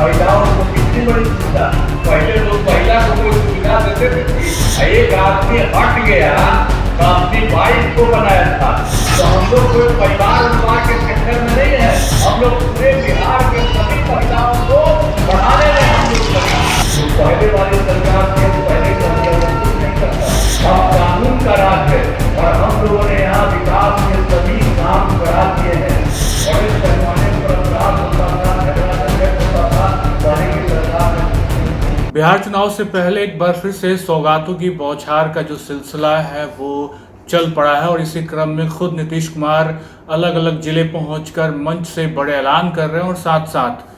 महिलाओं को कितनी बड़ी सुविधा। पहले लोग महिला को कोई सुविधा देते थे, एक आदमी हट गया तो अपनी वाइफ को बनाया था। तो हम लोग कोई परिवार के चक्कर में नहीं है, हम लोग पूरे बिहार के सभी महिलाओं को बढ़ाने में हम लोग लगे। पहले वाली सरकार के पहले कुछ नहीं करता, अब कानून का राज है और हम लोगों ने यहाँ विकास के सभी काम करा दिए हैं। बड़े पैमाने पर अपराध होता था, झगड़ा होता था, पहले की सरकार ने। बिहार चुनाव से पहले एक बार फिर से सौगातों की बौछार का जो सिलसिला है वो चल पड़ा है और इसी क्रम में खुद नीतीश कुमार अलग अलग जिले पहुंचकर मंच से बड़े ऐलान कर रहे हैं और साथ साथ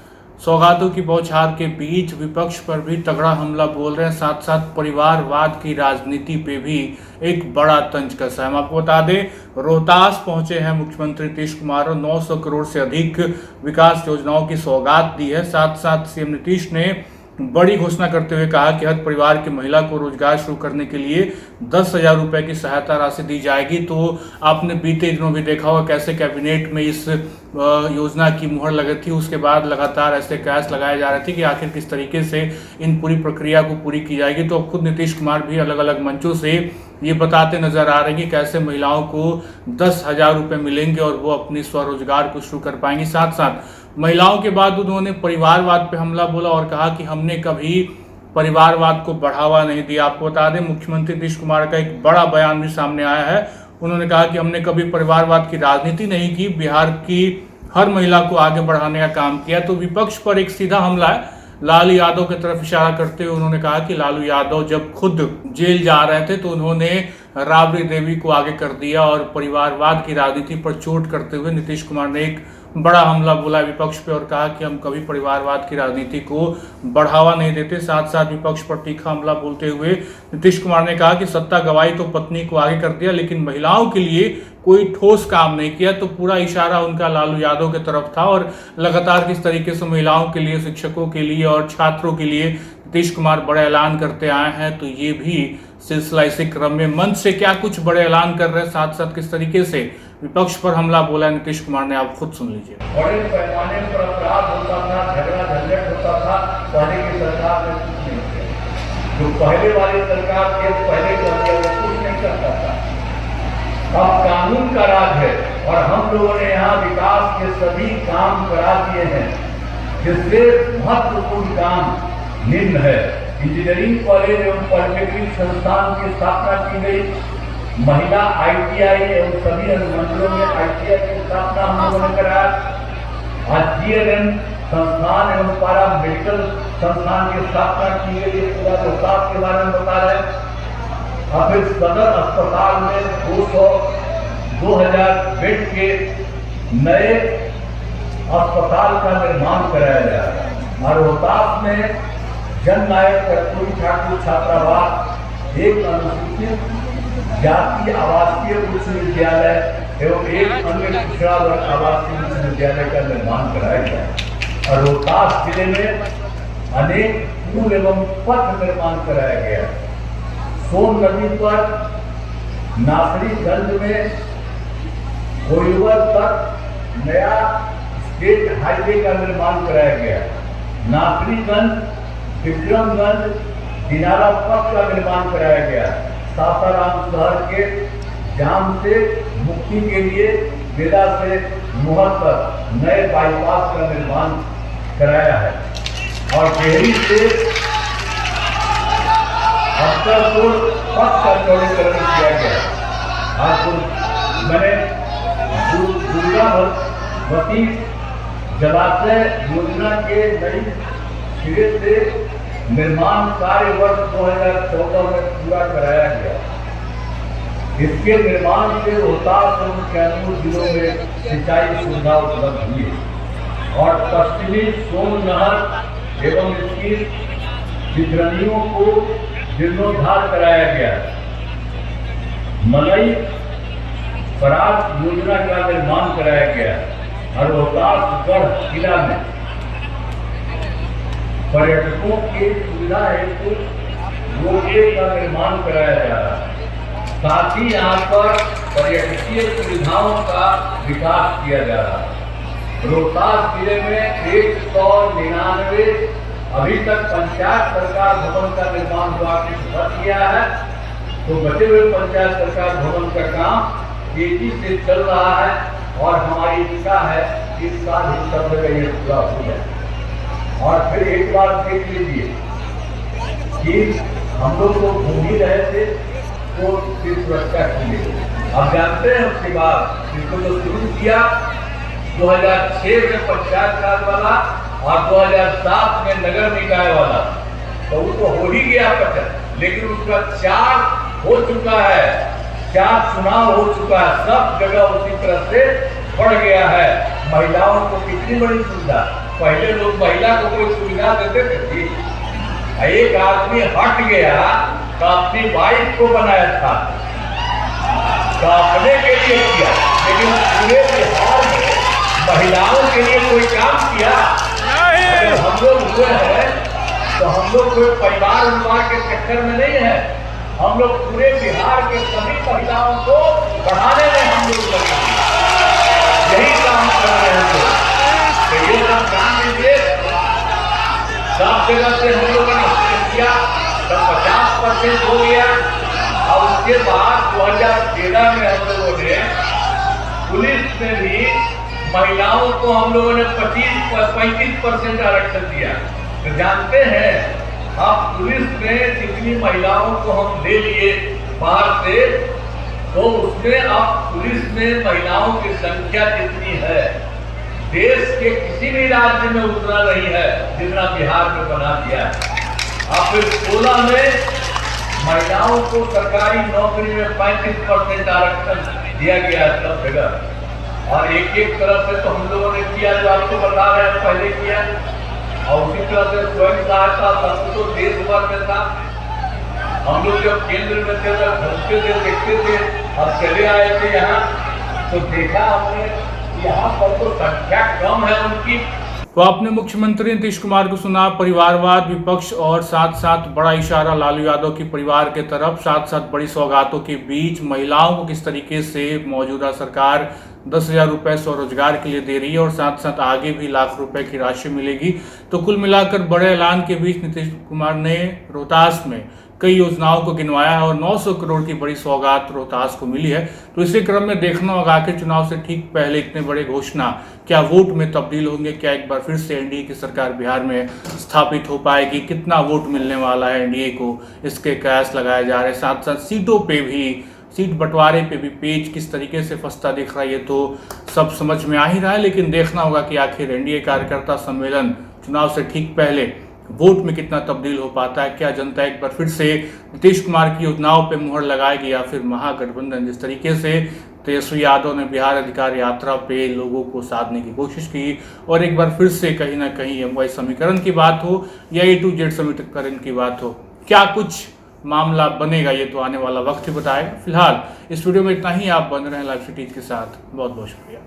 सौगातों की बौछार के बीच विपक्ष पर भी तगड़ा हमला बोल रहे हैं। साथ साथ परिवारवाद की राजनीति पे भी एक बड़ा तंज कसा है। हम आपको बता दें, रोहतास पहुंचे हैं मुख्यमंत्री नीतीश कुमार और 900 करोड़ से अधिक विकास योजनाओं की सौगात दी है। साथ साथ सीएम नीतीश ने बड़ी घोषणा करते हुए कहा कि हर परिवार की महिला को रोजगार शुरू करने के लिए 10,000 रुपए की सहायता राशि दी जाएगी। तो आपने बीते दिनों भी देखा होगा कैसे कैबिनेट में इस योजना की मुहर लगी थी, उसके बाद लगातार ऐसे कयास लगाए जा रहे थे कि आखिर किस तरीके से इन पूरी प्रक्रिया को पूरी की जाएगी। तो खुद नीतीश कुमार भी अलग अलग मंचों से ये बताते नजर आ रहे हैं कि कैसे महिलाओं को 10,000 रुपये मिलेंगे और वो अपनी स्वरोजगार को शुरू कर पाएंगी। साथ साथ महिलाओं के बाद उन्होंने परिवारवाद पे हमला बोला और कहा कि हमने कभी परिवारवाद को बढ़ावा नहीं दिया। आपको बता दें, मुख्यमंत्री नीतीश कुमार का एक बड़ा बयान भी सामने आया है। उन्होंने कहा कि हमने कभी परिवारवाद की राजनीति नहीं की, बिहार की हर महिला को आगे बढ़ाने का काम किया। तो विपक्ष पर एक सीधा हमला है। लालू यादव की तरफ इशारा करते हुए उन्होंने कहा कि लालू यादव जब खुद जेल जा रहे थे तो उन्होंने राबड़ी देवी को आगे कर दिया और परिवारवाद की राजनीति पर चोट करते हुए नीतीश कुमार ने एक बड़ा हमला बोला विपक्ष पे और कहा कि हम कभी परिवारवाद की राजनीति को बढ़ावा नहीं देते। साथ साथ विपक्ष पर तीखा हमला बोलते हुए नीतीश कुमार ने कहा कि सत्ता गवाई तो पत्नी को आगे कर दिया, लेकिन महिलाओं के लिए कोई ठोस काम नहीं किया। तो पूरा इशारा उनका लालू यादव की तरफ था और लगातार किस तरीके से महिलाओं के लिए, शिक्षकों के लिए और छात्रों के लिए नीतीश कुमार बड़ा ऐलान करते आए हैं। तो ये भी सिलसिला इसी क्रम में मंच से क्या कुछ बड़े ऐलान कर रहे हैं, साथ साथ किस तरीके से विपक्ष पर हमला बोला है नीतीश कुमार ने, आप खुद सुन लीजिए। बड़े पैमाने पर अपराध होता था, झगड़ा झंझट होता था, पहले की सरकार ने कुछ नहीं किया। जो पहले वाली सरकार के पहले कुछ नहीं करता था। अब कानून का राज है और हम लोगों ने यहाँ विकास के सभी काम करा दिए हैं, जिससे महत्वपूर्ण काम निम्न है। इंजीनियरिंग कॉलेज एवं पॉलिटेक्निक संस्थान की स्थापना की गई, महिला ITI एवं सभी अनुमंडलों में ITI की स्थापना हम लोगों ने कराया। आज GLN संस्थान एवं पारा मेडिकल संस्थान की स्थापना की गई, पूरा रोहतास के बारे में बता रहे हैं। अब फिर सदर अस्पताल में 2000 बेड के नए अस्पताल का निर्माण कराया जा रहा है। और रोहतास में जननायक कर्पूरी ठाकुर छात्रावास, एक अनुसूचित जाति आवासीय उच्च विद्यालय एवं एक अन्य पिछड़ा वर्ग आवासीय उच्च विद्यालय का निर्माण कराया गया। और रोहतास जिले में अनेक पुल एवं पथ निर्माण कराया गया। सोन नदी पर नासरीगंज में कोइलवर तक नया स्टेट हाईवे का निर्माण कराया गया। नासरीगंज विक्रमगंज दिनारा पथ का निर्माण कराया गया। सासाराम शहर के जाम से मुक्ति के लिए बेला से मोहर तक नए बाईपास का निर्माण कराया है। और डेहरी से अक्सरपुर पथ का चौड़ीकरण किया गया। और मैंने दुर्गावती जलाशय योजना के नई सिरे से निर्माण कार्य वर्ष 2014 में पूरा कराया गया। इसके निर्माण से रोहतास एवं कैमूर जिलों में सिंचाई सुविधा उपलब्ध हुई और पश्चिमी सोन नहर एवं इसकी वितरणियों को जीर्णोद्धार कराया गया। मलई पराग योजना का निर्माण कराया गया और रोहतास गढ़ किला में पर्यटकों की सुविधा हेतु रोपवे का निर्माण कराया जा रहा है। साथ ही यहाँ पर पर्यटकीय सुविधाओं का विकास किया जा रहा है। रोहतास जिले में 199 अभी तक पंचायत सरकार भवन का निर्माण विभाग ने शुरू किया है, तो बचे हुए पंचायत सरकार भवन का काम तेजी से चल रहा है और हमारी इच्छा है कि इस साल इस सत्र का ये पूरा हो जाए। और फिर एक बार देख लीजिए कि हम लोग तो घूम ही रहे थे तो सुरक्षा के लिए अब जानते हैं उसके बाद इसको जो शुरू किया 2006 में पंचायत राज वाला और 2007 में नगर निकाय वाला, तो वो तो हो ही गया पता, लेकिन उसका 4 हो चुका है, 4 चुनाव हो चुका है, सब जगह उसी तरह से बढ़ गया है। महिलाओं को कितनी बड़ी सुविधा, पहले लोग महिला को कोई सुविधा देते थे, एक आदमी हट गया तो अपनी वाइफ को बनाया था, तो अपने के लिए किया, लेकिन पूरे बिहार में महिलाओं के लिए कोई काम किया? अगर हम लोग हुए हैं तो हम लोग कोई परिवार के चक्कर में नहीं है, हम लोग पूरे बिहार के सभी महिलाओं को बढ़ाने में हम लोग लगे, यही काम कर रहे हैं। तो ये सब ध्यान दीजिए, सब जगह से हम लोगों ने किया, तब 50% हो गया। और उसके बाद 2013 में हम लोगों ने पुलिस में भी महिलाओं को हम लोगों ने 35% आरक्षण दिया। तो जानते हैं अब पुलिस में जितनी महिलाओं को हम ले लिए बाहर से, तो उसमें अब पुलिस में महिलाओं की संख्या जितनी है देश के किसी भी राज्य में उतना नहीं है जितना बिहार में बना दिया है। अब फिर 16 में महिलाओं को सरकारी नौकरी में 35% आरक्षण दिया गया है सब जगह, और एक तरफ से तो हम लोगों ने किया जो आपको बता रहे हैं पहले किया, और उसी तरह से स्वयं सहायता समूह तो देश भर में था। हम लोग जब केंद्र में थे तब घूमते थे, देखते थे, अब चले आए थे यहाँ, तो देखा हमने यहाँ पर तो संख्या कम है उनकी। तो आपने मुख्यमंत्री नीतीश कुमार को सुना, परिवारवाद, विपक्ष और साथ साथ बड़ा इशारा लालू यादव की परिवार के तरफ, साथ साथ बड़ी सौगातों के बीच महिलाओं को किस तरीके से मौजूदा सरकार 10,000 रुपए स्वरोजगार के लिए दे रही है और साथ साथ आगे भी लाख रुपए की राशि मिलेगी। तो कुल मिलाकर बड़े ऐलान के बीच नीतीश कुमार ने रोहतास में कई योजनाओं को गिनवाया है और 900 करोड़ की बड़ी सौगात रोहतास को मिली है। तो इसी क्रम में देखना होगा कि चुनाव से ठीक पहले इतने बड़े घोषणा क्या वोट में तब्दील होंगे, क्या एक बार फिर से एनडीए की सरकार बिहार में स्थापित हो पाएगी, कितना वोट मिलने वाला है एनडीए को, इसके कयास लगाए जा रहे हैं। साथ साथ सीटों पे भी, सीट बंटवारे पे भी पेच किस तरीके से फंसता दिख रहा है, ये तो सब समझ में आ ही रहा है। लेकिन देखना होगा कि आखिर एनडीए कार्यकर्ता सम्मेलन चुनाव से ठीक पहले वोट में कितना तब्दील हो पाता है, क्या जनता एक बार फिर से नीतीश कुमार की योजनाओं पे मुहर लगाएगी या फिर महागठबंधन जिस तरीके से तेजस्वी यादव ने बिहार अधिकार यात्रा पे लोगों को साधने की कोशिश की और एक बार फिर से कहीं ना कहीं एमवाई समीकरण की बात हो या A to Z समीकरण की बात हो, क्या कुछ मामला बनेगा ये तो आने वाला वक्त ही बताएगा। फिलहाल इस वीडियो में इतना ही। आप बन रहे हैं लाइव सिटीज के साथ, बहुत बहुत शुक्रिया।